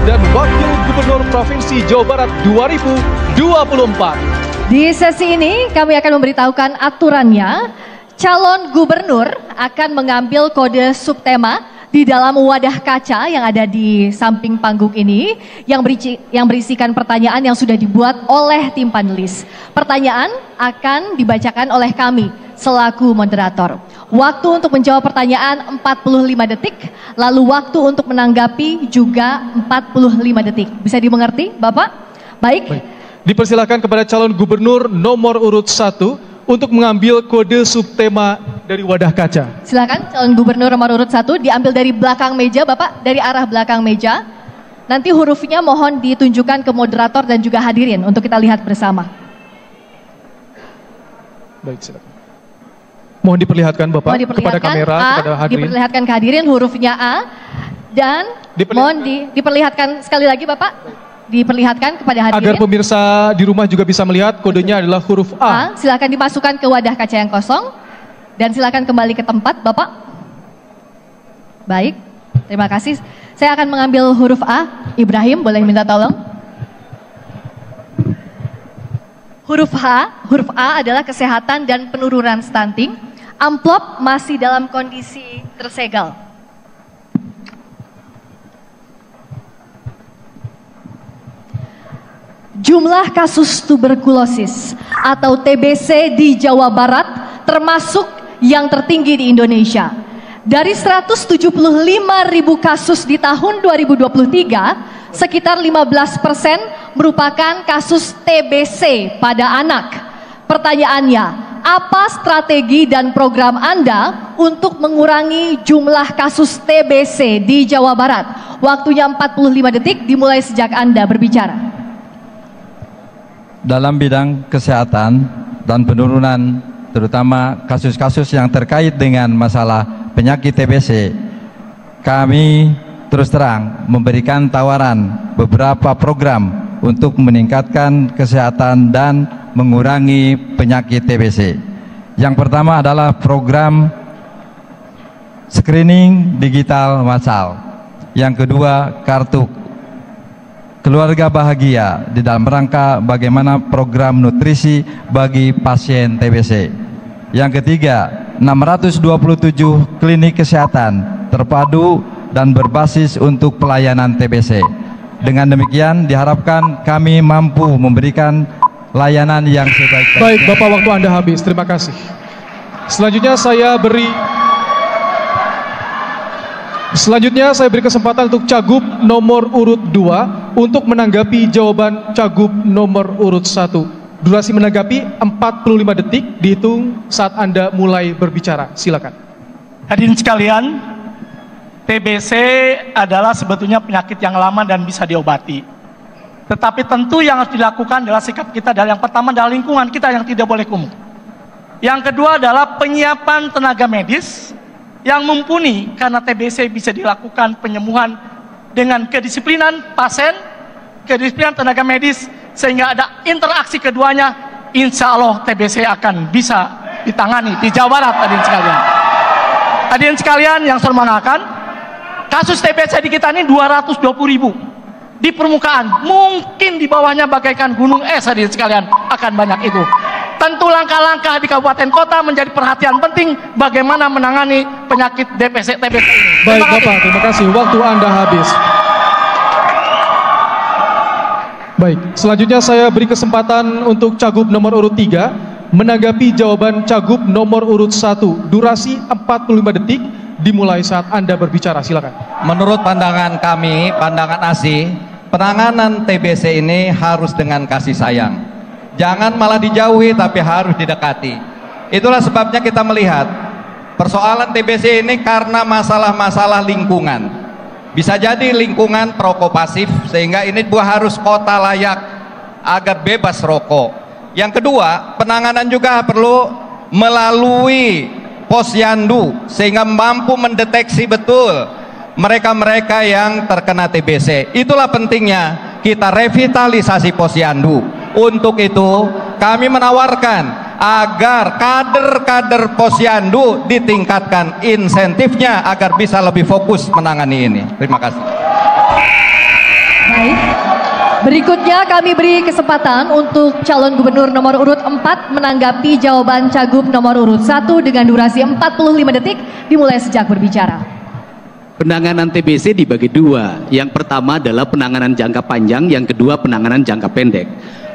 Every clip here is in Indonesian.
dan Wakil Gubernur Provinsi Jawa Barat 2024. Di sesi ini kami akan memberitahukan aturannya. Calon gubernur akan mengambil kode subtema di dalam wadah kaca yang ada di samping panggung ini yang berisikan pertanyaan yang sudah dibuat oleh tim panelis. Pertanyaan akan dibacakan oleh kami selaku moderator. Waktu untuk menjawab pertanyaan 45 detik, lalu waktu untuk menanggapi juga 45 detik. Bisa dimengerti, Bapak? Baik. Dipersilakan kepada calon gubernur nomor urut 1 untuk mengambil kode subtema dari wadah kaca. Silakan calon gubernur nomor urut 1 diambil dari belakang meja, Bapak, dari arah belakang meja. Nanti hurufnya mohon ditunjukkan ke moderator dan juga hadirin untuk kita lihat bersama. Baik, silakan. Mohon diperlihatkan, Bapak, kepada kamera, kepada hadirin. Diperlihatkan ke hadirin hurufnya A dan mohon diperlihatkan sekali lagi, Bapak. Diperlihatkan kepada hadirin. Agar pemirsa di rumah juga bisa melihat, kodenya adalah huruf A. Silakan dimasukkan ke wadah kaca yang kosong dan silakan kembali ke tempat, Bapak. Baik, terima kasih. Saya akan mengambil huruf A. Ibrahim, boleh minta tolong. Huruf A adalah kesehatan dan penurunan stunting. Amplop masih dalam kondisi tersegel. Jumlah kasus tuberkulosis atau TBC di Jawa Barat termasuk yang tertinggi di Indonesia. Dari 175.000 kasus di tahun 2023, sekitar 15% merupakan kasus TBC pada anak. Pertanyaannya, apa strategi dan program Anda untuk mengurangi jumlah kasus TBC di Jawa Barat? Waktunya 45 detik dimulai sejak Anda berbicara. Dalam bidang kesehatan dan penurunan terutama kasus-kasus yang terkait dengan masalah penyakit TBC, kami terus terang memberikan tawaran beberapa program untuk meningkatkan kesehatan dan mengurangi penyakit TBC. Yang pertama adalah program screening digital massal. Yang kedua, kartu keluarga bahagia di dalam rangka bagaimana program nutrisi bagi pasien TBC. Yang ketiga, 627 klinik kesehatan terpadu dan berbasis untuk pelayanan TBC. Dengan demikian diharapkan kami mampu memberikan layanan yang sebaik-baiknya. Baik, Bapak, waktu Anda habis. Terima kasih. Selanjutnya saya beri kesempatan untuk Cagup nomor urut 2 untuk menanggapi jawaban Cagup nomor urut 1. Durasi menanggapi 45 detik, dihitung saat Anda mulai berbicara. Silakan. Hadirin sekalian, TBC adalah sebetulnya penyakit yang lama dan bisa diobati. Tetapi tentu yang harus dilakukan adalah sikap kita. Dan yang pertama adalah lingkungan kita yang tidak boleh kumuh. Yang kedua adalah penyiapan tenaga medis yang mumpuni, karena TBC bisa dilakukan penyembuhan dengan kedisiplinan pasien, kedisiplinan tenaga medis, sehingga ada interaksi keduanya. Insya Allah TBC akan bisa ditangani di Jawa Barat. Hadirin sekalian yang saya hormati, kasus TBC di kita ini 220.000 di permukaan, mungkin di bawahnya bagaikan gunung es. Hadirin sekalian, akan banyak itu. Tentu langkah-langkah di kabupaten kota menjadi perhatian penting bagaimana menangani penyakit TBC ini. Baik, Bapak, terima kasih. Waktu Anda habis. Baik, selanjutnya saya beri kesempatan untuk Cagup nomor urut 3 menanggapi jawaban Cagup nomor urut 1. Durasi 45 detik dimulai saat Anda berbicara. Silakan. Menurut pandangan kami, pandangan ASI, penanganan TBC ini harus dengan kasih sayang. Jangan malah dijauhi, tapi harus didekati. Itulah sebabnya kita melihat persoalan TBC ini karena masalah-masalah lingkungan. Bisa jadi lingkungan perokok pasif, sehingga ini harus kota layak agar bebas rokok. Yang kedua, penanganan juga perlu melalui posyandu, sehingga mampu mendeteksi betul mereka-mereka yang terkena TBC. Itulah pentingnya kita revitalisasi posyandu. Untuk itu kami menawarkan agar kader-kader posyandu ditingkatkan insentifnya agar bisa lebih fokus menangani ini. Terima kasih. Baik. Berikutnya kami beri kesempatan untuk calon gubernur nomor urut 4 menanggapi jawaban cagup nomor urut 1 dengan durasi 45 detik dimulai sejak berbicara. Penanganan TBC dibagi dua. Yang pertama adalah penanganan jangka panjang, yang kedua penanganan jangka pendek.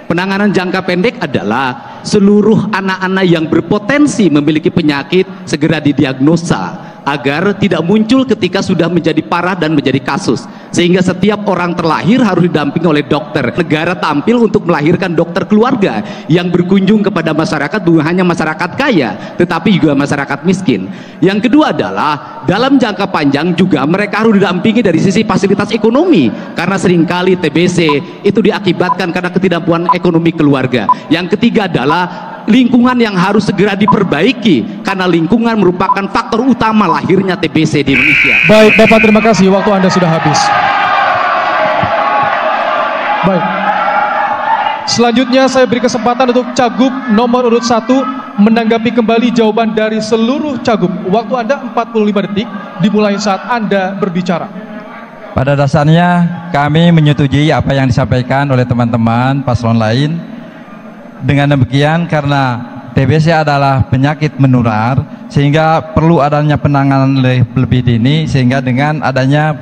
Penanganan jangka pendek adalah seluruh anak-anak yang berpotensi memiliki penyakit segera didiagnosa agar tidak muncul ketika sudah menjadi parah dan menjadi kasus, sehingga setiap orang terlahir harus didampingi oleh dokter. Negara tampil untuk melahirkan dokter keluarga yang berkunjung kepada masyarakat, bukan hanya masyarakat kaya tetapi juga masyarakat miskin. Yang kedua adalah dalam jangka panjang juga mereka harus didampingi dari sisi fasilitas ekonomi, karena seringkali TBC itu diakibatkan karena ketidakmampuan ekonomi keluarga. Yang ketiga adalah lingkungan yang harus segera diperbaiki, karena lingkungan merupakan faktor utama lahirnya TBC di Indonesia. Baik Bapak, terima kasih, waktu Anda sudah habis. Baik, selanjutnya saya beri kesempatan untuk cagup nomor urut 1 menanggapi kembali jawaban dari seluruh cagup. Waktu Anda 45 detik dimulai saat Anda berbicara. Pada dasarnya kami menyetujui apa yang disampaikan oleh teman-teman paslon lain. Dengan demikian, karena TBC adalah penyakit menular sehingga perlu adanya penanganan lebih dini, sehingga dengan adanya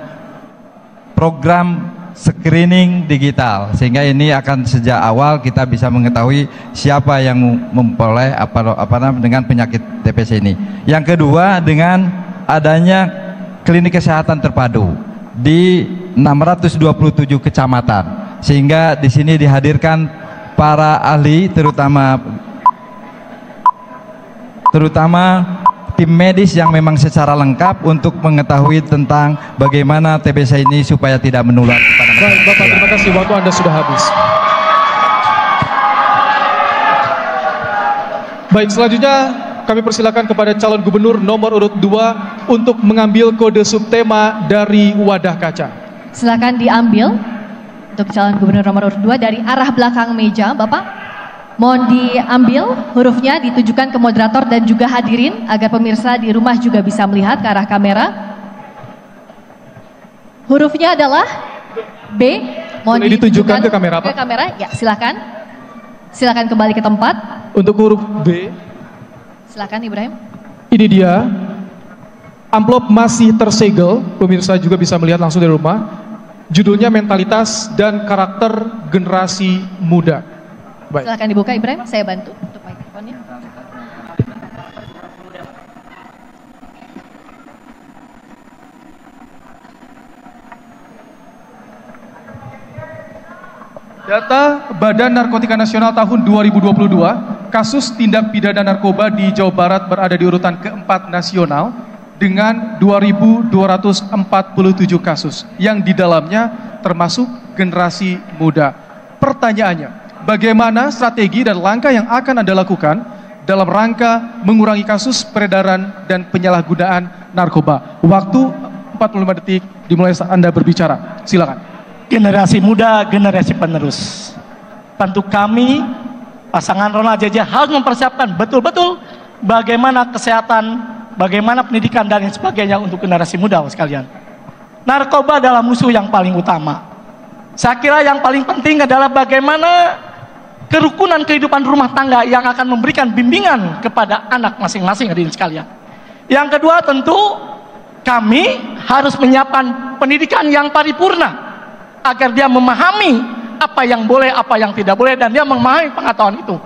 program screening digital, sehingga ini akan sejak awal kita bisa mengetahui siapa yang memperoleh apa dengan penyakit TBC ini. Yang kedua, dengan adanya klinik kesehatan terpadu di 627 kecamatan, sehingga di sini dihadirkan para ahli, terutama tim medis yang memang secara lengkap untuk mengetahui tentang bagaimana TBC ini supaya tidak menular kepada masyarakat. Baik Bapak, terima kasih, waktu Anda sudah habis. Baik, selanjutnya kami persilakan kepada calon gubernur nomor urut 2 untuk mengambil kode subtema dari wadah kaca. Silakan diambil untuk calon gubernur nomor urut 2 dari arah belakang meja, Bapak. Mohon diambil, hurufnya ditujukan ke moderator dan juga hadirin agar pemirsa di rumah juga bisa melihat ke arah kamera. Hurufnya adalah B. Mohon ditujukan ke kamera, Pak. Ke kamera, ya silakan. Silakan kembali ke tempat. Untuk huruf B, silakan Ibrahim. ini dia. Amplop masih tersegel, pemirsa juga bisa melihat langsung dari rumah. Judulnya Mentalitas dan Karakter Generasi Muda. Baik. Silakan dibuka Ibrahim, saya bantu untuk mikrofonnya. Data Badan Narkotika Nasional tahun 2022, kasus tindak pidana narkoba di Jawa Barat berada di urutan keempat nasional dengan 2.247 kasus yang di dalamnya termasuk generasi muda. Pertanyaannya, bagaimana strategi dan langkah yang akan Anda lakukan dalam rangka mengurangi kasus peredaran dan penyalahgunaan narkoba? Waktu 45 detik dimulai saat Anda berbicara. Silakan. Generasi muda, generasi penerus. Tentu kami, pasangan Ronald JJ harus mempersiapkan betul-betul bagaimana kesehatan, bagaimana pendidikan dan sebagainya untuk generasi muda sekalian. Narkoba adalah musuh yang paling utama. Saya kira yang paling penting adalah bagaimana kerukunan kehidupan rumah tangga yang akan memberikan bimbingan kepada anak masing-masing hadirin sekalian. Yang kedua, tentu kami harus menyiapkan pendidikan yang paripurna agar dia memahami apa yang boleh, apa yang tidak boleh, dan dia memahami pengetahuan itu.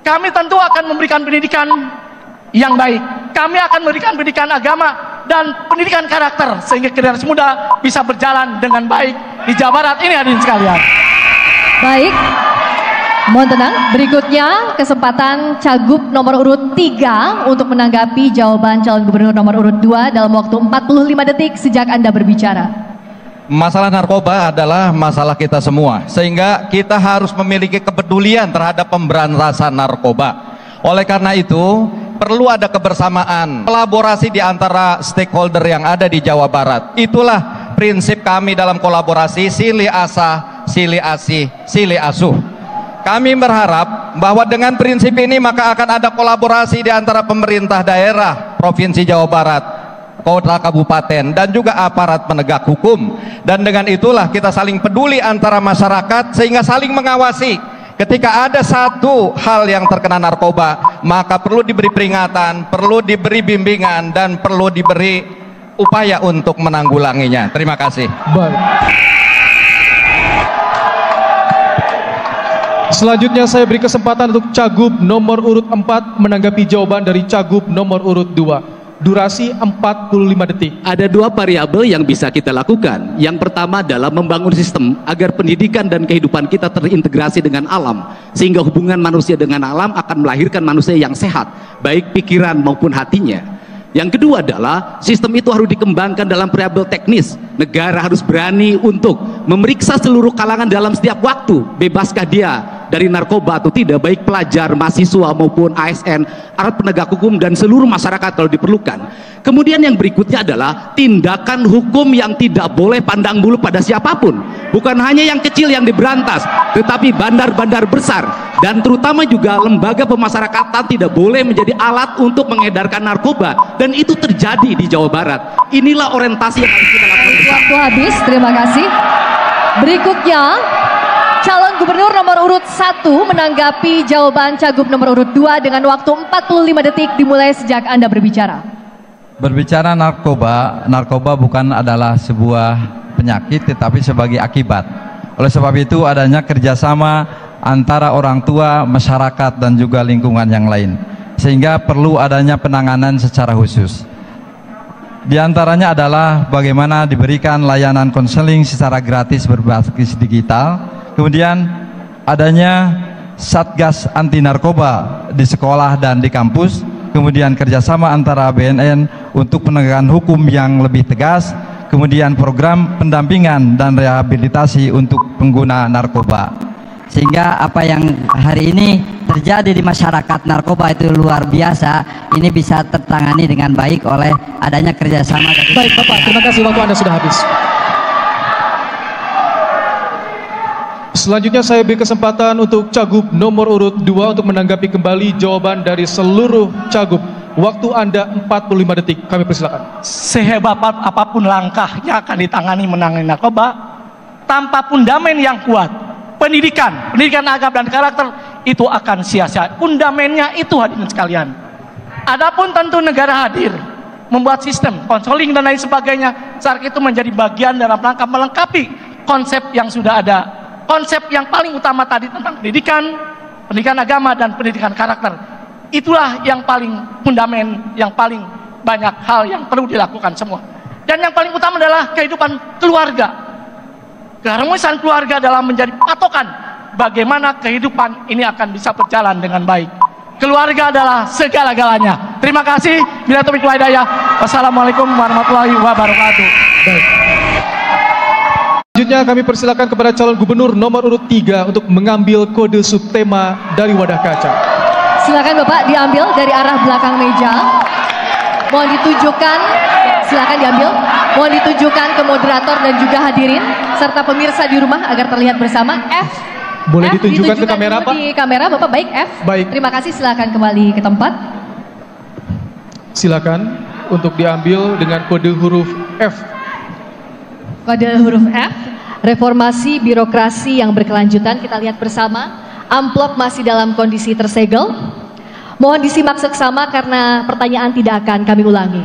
Kami tentu akan memberikan pendidikan yang baik. Kami akan memberikan pendidikan agama dan pendidikan karakter sehingga generasi muda bisa berjalan dengan baik di Jawa Barat ini hadirin sekalian. Baik, mohon tenang. Berikutnya kesempatan cagup nomor urut 3 untuk menanggapi jawaban calon gubernur nomor urut 2 dalam waktu 45 detik sejak Anda berbicara. Masalah narkoba adalah masalah kita semua, sehingga kita harus memiliki kepedulian terhadap pemberantasan narkoba. Oleh karena itu, perlu ada kebersamaan, kolaborasi di antara stakeholder yang ada di Jawa Barat. Itulah prinsip kami dalam kolaborasi Sili Asah, Sili Asih, Sili Asuh. Kami berharap bahwa dengan prinsip ini maka akan ada kolaborasi di antara pemerintah daerah Provinsi Jawa Barat, kota kabupaten dan juga aparat penegak hukum. Dan dengan itulah kita saling peduli antara masyarakat sehingga saling mengawasi. Ketika ada satu hal yang terkena narkoba, maka perlu diberi peringatan, perlu diberi bimbingan, dan perlu diberi upaya untuk menanggulanginya. Terima kasih. Baik. Selanjutnya saya beri kesempatan untuk Cagup nomor urut 4 menanggapi jawaban dari Cagup nomor urut 2. Durasi 45 detik. Ada dua variabel yang bisa kita lakukan. Yang pertama adalah membangun sistem agar pendidikan dan kehidupan kita terintegrasi dengan alam, sehingga hubungan manusia dengan alam akan melahirkan manusia yang sehat, baik pikiran maupun hatinya. Yang kedua adalah sistem itu harus dikembangkan dalam variabel teknis. Negara harus berani untuk memeriksa seluruh kalangan dalam setiap waktu, bebaskah dia dari narkoba atau tidak, baik pelajar, mahasiswa maupun ASN, aparat penegak hukum, dan seluruh masyarakat kalau diperlukan. Kemudian yang berikutnya adalah tindakan hukum yang tidak boleh pandang bulu pada siapapun. Bukan hanya yang kecil yang diberantas, tetapi bandar-bandar besar dan terutama juga lembaga pemasyarakatan tidak boleh menjadi alat untuk mengedarkan narkoba, dan itu terjadi di Jawa Barat. Inilah orientasi yang harus kita lakukan. Waktu habis, terima kasih. Berikutnya calon gubernur nomor urut 1 menanggapi jawaban Cagup nomor urut 2 dengan waktu 45 detik dimulai sejak Anda berbicara. Berbicara narkoba bukan adalah sebuah penyakit tetapi sebagai akibat. Oleh sebab itu adanya kerjasama antara orang tua, masyarakat, dan juga lingkungan yang lain, sehingga perlu adanya penanganan secara khusus. Di antaranya adalah bagaimana diberikan layanan konseling secara gratis berbasis digital, kemudian adanya satgas anti narkoba di sekolah dan di kampus, kemudian kerjasama antara BNN untuk penegakan hukum yang lebih tegas, kemudian program pendampingan dan rehabilitasi untuk pengguna narkoba. Sehingga apa yang hari ini terjadi di masyarakat narkoba itu luar biasa, ini bisa tertangani dengan baik oleh adanya kerjasama. Baik Bapak, terima kasih, waktu Anda sudah habis. Selanjutnya saya beri kesempatan untuk Cagup nomor urut 2 untuk menanggapi kembali jawaban dari seluruh Cagup. Waktu Anda 45 detik, kami persilakan. Sehebat apapun langkah yang akan ditangani menangani narkoba, tanpa fundament yang kuat, pendidikan agama dan karakter, itu akan sia-sia. Fundamennya itu hadirin sekalian. Adapun tentu negara hadir, membuat sistem, konseling dan lain sebagainya, saat itu menjadi bagian dalam rangka melengkapi konsep yang sudah ada. Konsep yang paling utama tadi tentang pendidikan agama dan pendidikan karakter. Itulah yang paling fundament, yang paling banyak hal yang perlu dilakukan semua. Dan yang paling utama adalah kehidupan keluarga. Keharmonisan keluarga dalam menjadi patokan bagaimana kehidupan ini akan bisa berjalan dengan baik. Keluarga adalah segala-galanya. Terima kasih. Bila taufiq wal hidayah. Wassalamualaikum warahmatullahi wabarakatuh. Baik. Selanjutnya kami persilakan kepada calon gubernur nomor urut 3 untuk mengambil kode subtema dari wadah kaca. Silakan Bapak diambil dari arah belakang meja. Mohon ditujukan, silakan diambil. Mohon ditujukan ke moderator dan juga hadirin serta pemirsa di rumah agar terlihat bersama. F. Boleh F, ditunjukkan ke kamera, Pak? Di kamera Bapak, baik F. Baik. Terima kasih, silakan kembali ke tempat. Silakan untuk diambil dengan kode huruf F. Kode huruf F, reformasi birokrasi yang berkelanjutan, kita lihat bersama. Amplop masih dalam kondisi tersegel. Mohon disimak seksama karena pertanyaan tidak akan kami ulangi.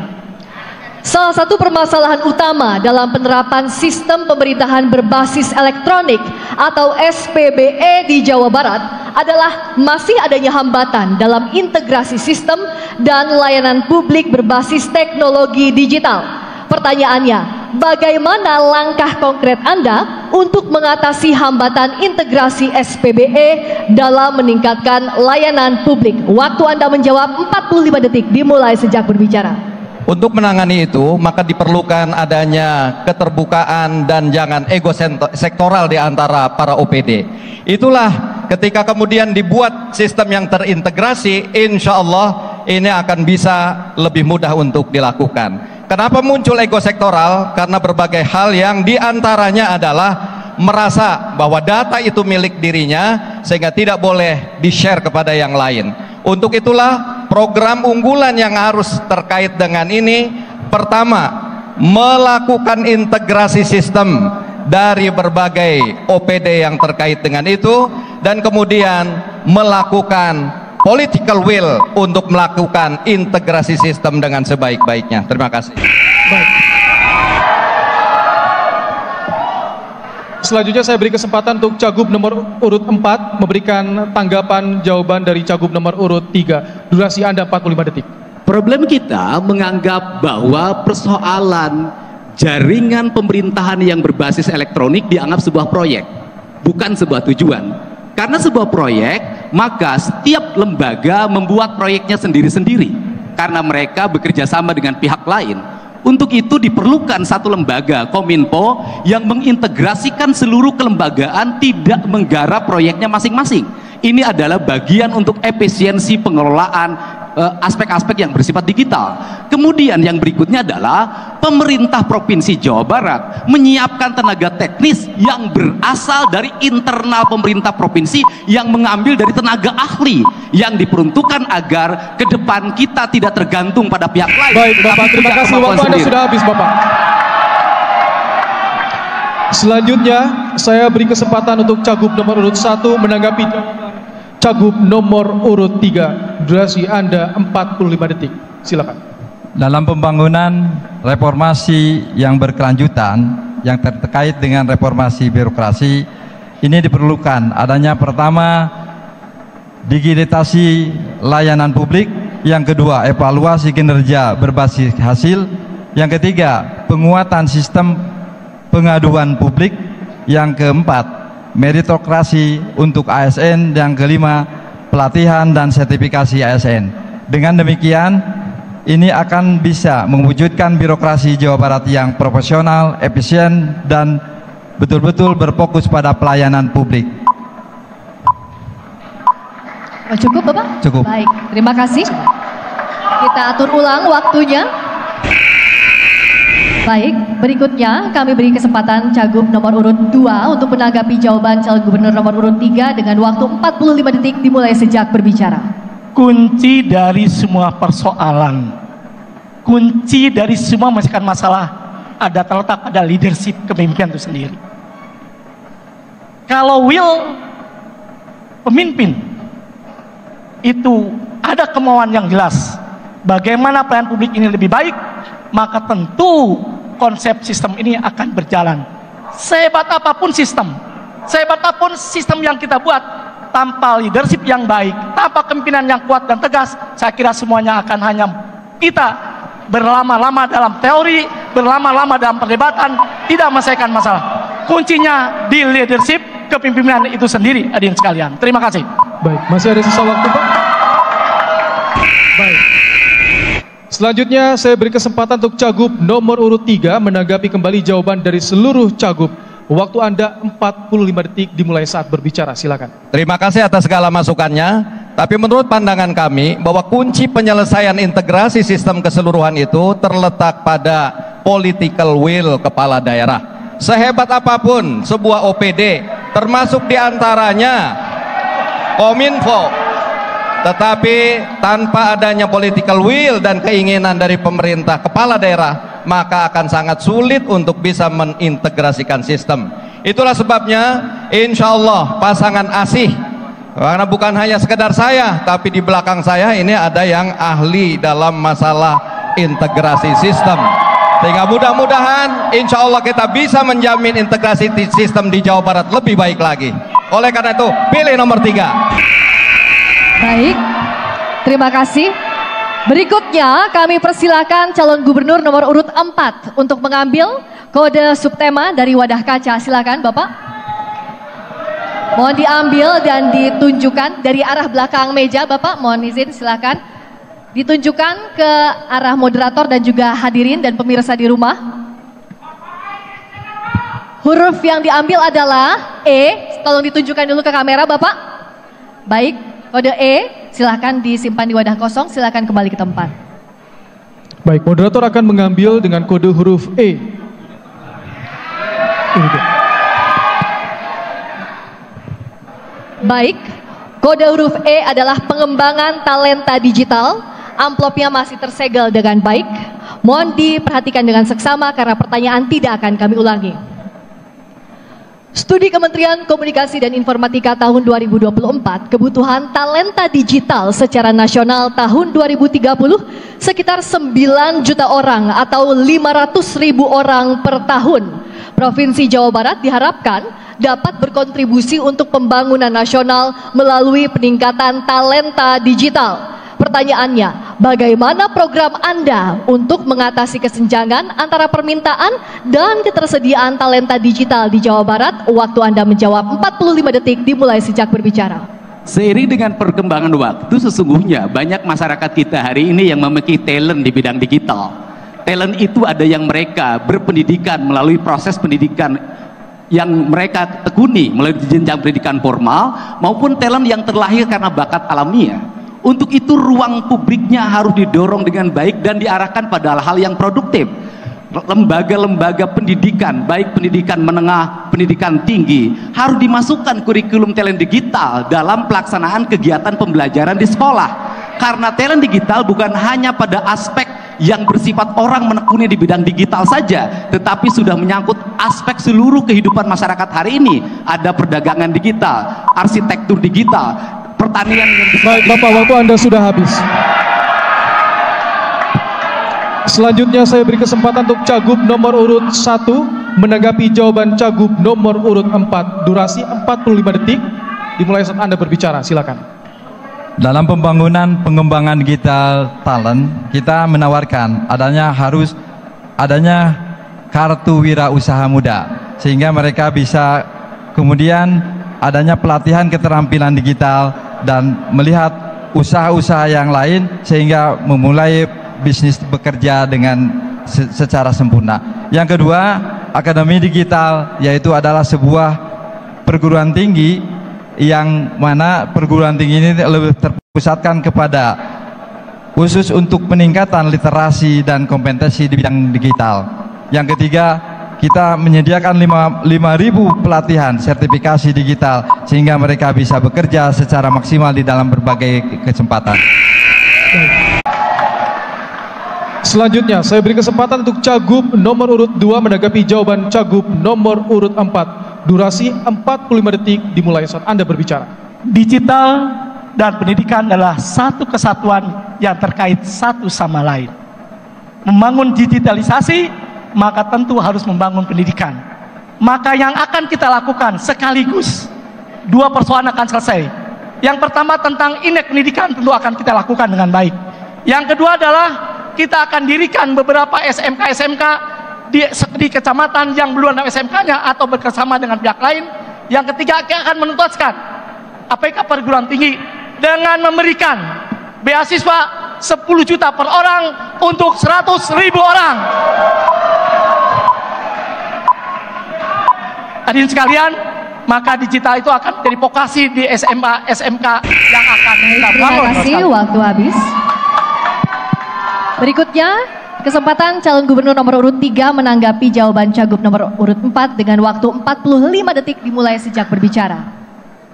Salah satu permasalahan utama dalam penerapan sistem pemerintahan berbasis elektronik atau SPBE di Jawa Barat adalah masih adanya hambatan dalam integrasi sistem dan layanan publik berbasis teknologi digital. Pertanyaannya, bagaimana langkah konkret Anda untuk mengatasi hambatan integrasi SPBE dalam meningkatkan layanan publik? Waktu Anda menjawab 45 detik dimulai sejak berbicara. Untuk menangani itu, maka diperlukan adanya keterbukaan dan jangan ego sektoral di antara para OPD. Itulah ketika kemudian dibuat sistem yang terintegrasi, insya Allah ini akan bisa lebih mudah untuk dilakukan. Kenapa muncul ego sektoral? Karena berbagai hal yang diantaranya adalah merasa bahwa data itu milik dirinya sehingga tidak boleh di-share kepada yang lain. Untuk itulah program unggulan yang harus terkait dengan ini Pertama, melakukan integrasi sistem dari berbagai OPD yang terkait dengan itu, dan kemudian melakukan political will untuk melakukan integrasi sistem dengan sebaik-baiknya. Terima kasih. Baik. Selanjutnya saya beri kesempatan untuk Cagup nomor urut 4 memberikan tanggapan jawaban dari Cagup nomor urut 3. Durasi Anda 45 detik. Problem kita menganggap bahwa persoalan jaringan pemerintahan yang berbasis elektronik dianggap sebuah proyek, bukan sebuah tujuan. Karena sebuah proyek, maka setiap lembaga membuat proyeknya sendiri-sendiri karena mereka bekerja sama dengan pihak lain. Untuk itu diperlukan satu lembaga, Kominfo, yang mengintegrasikan seluruh kelembagaan, tidak menggarap proyeknya masing-masing. Ini adalah bagian untuk efisiensi pengelolaan aspek-aspek yang bersifat digital. Kemudian yang berikutnya adalah pemerintah Provinsi Jawa Barat menyiapkan tenaga teknis yang berasal dari internal pemerintah provinsi, yang mengambil dari tenaga ahli yang diperuntukkan agar ke depan kita tidak tergantung pada pihak lain. Baik Bapak, terima kasih, waktu Anda sudah habis Bapak. Selanjutnya saya beri kesempatan untuk Cagup nomor urut 1 menanggapi jawaban Cagup nomor urut 3. Durasi Anda 45 detik. Silakan. Dalam pembangunan reformasi yang berkelanjutan yang terkait dengan reformasi birokrasi, ini diperlukan adanya pertama digitalisasi layanan publik, yang kedua evaluasi kinerja berbasis hasil, yang ketiga penguatan sistem pengaduan publik, yang keempat meritokrasi untuk ASN, yang kelima pelatihan dan sertifikasi ASN. Dengan demikian ini akan bisa mewujudkan birokrasi Jawa Barat yang profesional, efisien, dan betul-betul berfokus pada pelayanan publik. Cukup Bapak? Cukup. Baik, terima kasih. Kita atur ulang waktunya. Baik, berikutnya kami beri kesempatan Cagup nomor urut 2 untuk menanggapi jawaban calon gubernur nomor urut 3 dengan waktu 45 detik dimulai sejak berbicara. Kunci dari semua persoalan, kunci dari semua menyelesaikan masalah ada terletak pada leadership kepemimpinan itu sendiri. Kalau will pemimpin itu ada kemauan yang jelas bagaimana pelayanan publik ini lebih baik, maka tentu konsep sistem ini akan berjalan. Sehebat apapun sistem, sehebat apapun sistem yang kita buat, tanpa leadership yang baik, tanpa kepemimpinan yang kuat dan tegas, saya kira semuanya akan hanya kita berlama-lama dalam teori, berlama-lama dalam perdebatan, tidak menyelesaikan masalah. Kuncinya di leadership kepemimpinan itu sendiri, hadirin sekalian. Terima kasih. Baik, masih ada sisa waktu Pak? Baik. Selanjutnya saya beri kesempatan untuk Cagup nomor urut 3 menanggapi kembali jawaban dari seluruh Cagup. Waktu Anda 45 detik dimulai saat berbicara, silakan. Terima kasih atas segala masukannya. Tapi menurut pandangan kami bahwa kunci penyelesaian integrasi sistem keseluruhan itu terletak pada political will kepala daerah. Sehebat apapun sebuah OPD, termasuk diantaranya Kominfo, tetapi tanpa adanya political will dan keinginan dari pemerintah kepala daerah, maka akan sangat sulit untuk bisa mengintegrasikan sistem. Itulah sebabnya insya Allah pasangan ASIH, karena bukan hanya sekedar saya, tapi di belakang saya ini ada yang ahli dalam masalah integrasi sistem, sehingga mudah-mudahan insya Allah kita bisa menjamin integrasi sistem di Jawa Barat lebih baik lagi. Oleh karena itu pilih nomor 3. Baik, terima kasih. Berikutnya kami persilakan calon gubernur nomor urut 4 untuk mengambil kode subtema dari wadah kaca. Silakan Bapak. Mohon diambil dan ditunjukkan dari arah belakang meja Bapak. Mohon izin silakan. Ditunjukkan ke arah moderator dan juga hadirin dan pemirsa di rumah. Huruf yang diambil adalah E. Tolong ditunjukkan dulu ke kamera Bapak. Baik, kode E silahkan disimpan di wadah kosong, silahkan kembali ke tempat. Baik, moderator akan mengambil dengan kode huruf E. Baik, kode huruf E adalah pengembangan talenta digital. Amplopnya masih tersegel dengan baik. Mohon diperhatikan dengan seksama karena pertanyaan tidak akan kami ulangi. Studi Kementerian Komunikasi dan Informatika tahun 2024, kebutuhan talenta digital secara nasional tahun 2030 sekitar 9 juta orang atau 500.000 orang per tahun. Provinsi Jawa Barat diharapkan dapat berkontribusi untuk pembangunan nasional melalui peningkatan talenta digital. Pertanyaannya, bagaimana program Anda untuk mengatasi kesenjangan antara permintaan dan ketersediaan talenta digital di Jawa Barat? Waktu Anda menjawab 45 detik dimulai sejak berbicara. Seiring dengan perkembangan waktu, sesungguhnya banyak masyarakat kita hari ini yang memiliki talent di bidang digital. Talent itu ada yang mereka berpendidikan melalui proses pendidikan yang mereka tekuni melalui jenjang pendidikan formal, maupun talent yang terlahir karena bakat alamiah. Untuk itu ruang publiknya harus didorong dengan baik dan diarahkan pada hal-hal yang produktif. Lembaga-lembaga pendidikan, baik pendidikan menengah, pendidikan tinggi, harus dimasukkan kurikulum talent digital dalam pelaksanaan kegiatan pembelajaran di sekolah. Karena talent digital bukan hanya pada aspek yang bersifat orang menekuni di bidang digital saja, tetapi sudah menyangkut aspek seluruh kehidupan masyarakat hari ini. Ada perdagangan digital, arsitektur digital, pertanian yang baik, Bapak, waktu Anda sudah habis. Selanjutnya saya beri kesempatan untuk Cagup nomor urut 1 menanggapi jawaban Cagup nomor urut 4. Durasi 45 detik dimulai saat Anda berbicara, silakan. Dalam pembangunan pengembangan digital talent, kita menawarkan adanya kartu wirausaha muda, sehingga mereka bisa kemudian adanya pelatihan keterampilan digital dan melihat usaha-usaha yang lain sehingga memulai bisnis bekerja dengan secara sempurna. Yang kedua, Akademi Digital, yaitu adalah sebuah perguruan tinggi yang mana perguruan tinggi ini lebih terpusatkan kepada khusus untuk peningkatan literasi dan kompetensi di bidang digital. Yang ketiga, kita menyediakan 5.000 pelatihan sertifikasi digital sehingga mereka bisa bekerja secara maksimal di dalam berbagai kesempatan. Selanjutnya saya beri kesempatan untuk Cagup nomor urut 2 menanggapi jawaban Cagup nomor urut 4. Durasi 45 detik dimulai saat Anda berbicara. Digital dan pendidikan adalah satu kesatuan yang terkait satu sama lain. Membangun digitalisasi, maka tentu harus membangun pendidikan. Maka yang akan kita lakukan sekaligus dua persoalan akan selesai. Yang pertama tentang indeks pendidikan tentu akan kita lakukan dengan baik. Yang kedua adalah kita akan dirikan beberapa SMK-SMK di kecamatan yang belum ada SMK-nya atau bekerjasama dengan pihak lain. Yang ketiga, kita akan menuntaskan APK perguruan tinggi dengan memberikan beasiswa 10 juta per orang untuk 100.000 orang. Hadirin sekalian, maka digital itu akan menjadi vokasi di SMK yang akan kita bangun. Terima kasih, waktu habis. Berikutnya, kesempatan calon gubernur nomor urut 3 menanggapi jawaban Cagup nomor urut 4 dengan waktu 45 detik dimulai sejak berbicara.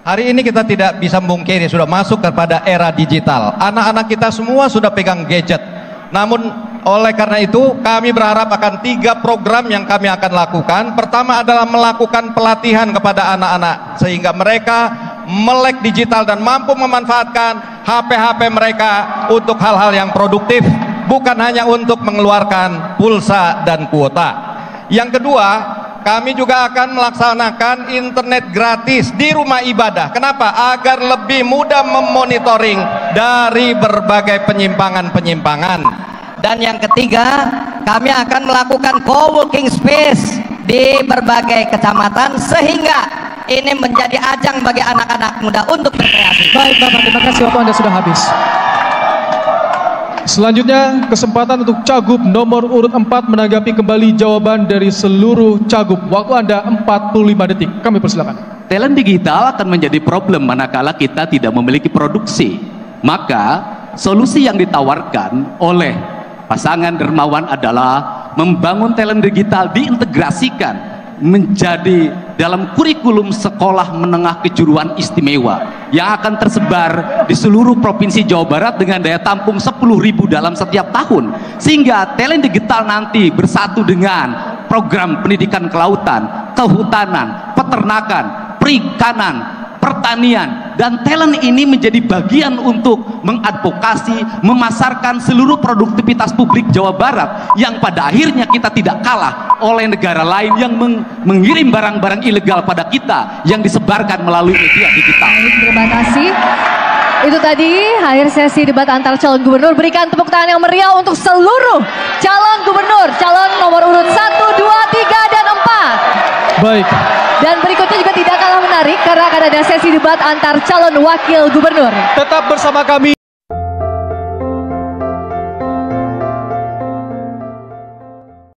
Hari ini kita tidak bisa memungkiri sudah masuk kepada era digital. Anak-anak kita semua sudah pegang gadget. Namun oleh karena itu kami berharap akan 3 program yang kami akan lakukan. Pertama adalah melakukan pelatihan kepada anak-anak sehingga mereka melek digital dan mampu memanfaatkan HP-HP mereka untuk hal-hal yang produktif, bukan hanya untuk mengeluarkan pulsa dan kuota. Yang kedua, kami juga akan melaksanakan internet gratis di rumah ibadah. Kenapa? Agar lebih mudah memonitoring dari berbagai penyimpangan-penyimpangan. Dan yang ketiga, kami akan melakukan co-working space di berbagai kecamatan sehingga ini menjadi ajang bagi anak-anak muda untuk berkreasi. Baik Bapak, terima kasih, waktu Anda sudah habis. Selanjutnya kesempatan untuk Cagup nomor urut 4 menanggapi kembali jawaban dari seluruh Cagup. Waktu Anda 45 detik, kami persilakan. Talent digital akan menjadi problem manakala kita tidak memiliki produksi. Maka solusi yang ditawarkan oleh pasangan dermawan adalah membangun talent digital diintegrasikan menjadi dalam kurikulum sekolah menengah kejuruan istimewa yang akan tersebar di seluruh provinsi Jawa Barat dengan daya tampung 10.000 dalam setiap tahun, sehingga talent digital nanti bersatu dengan program pendidikan kelautan, kehutanan, peternakan, perikanan, pertanian, dan talent ini menjadi bagian untuk mengadvokasi, memasarkan seluruh produktivitas publik Jawa Barat yang pada akhirnya kita tidak kalah oleh negara lain yang mengirim barang-barang ilegal pada kita yang disebarkan melalui media digital. Terima kasih. Itu tadi akhir sesi debat antar calon gubernur. Berikan tepuk tangan yang meriah untuk seluruh calon gubernur, calon nomor urut 1, 2, 3, dan 4. Baik. Dan berikutnya juga tidak kalah menarik karena akan ada sesi debat antar calon wakil gubernur. Tetap bersama kami.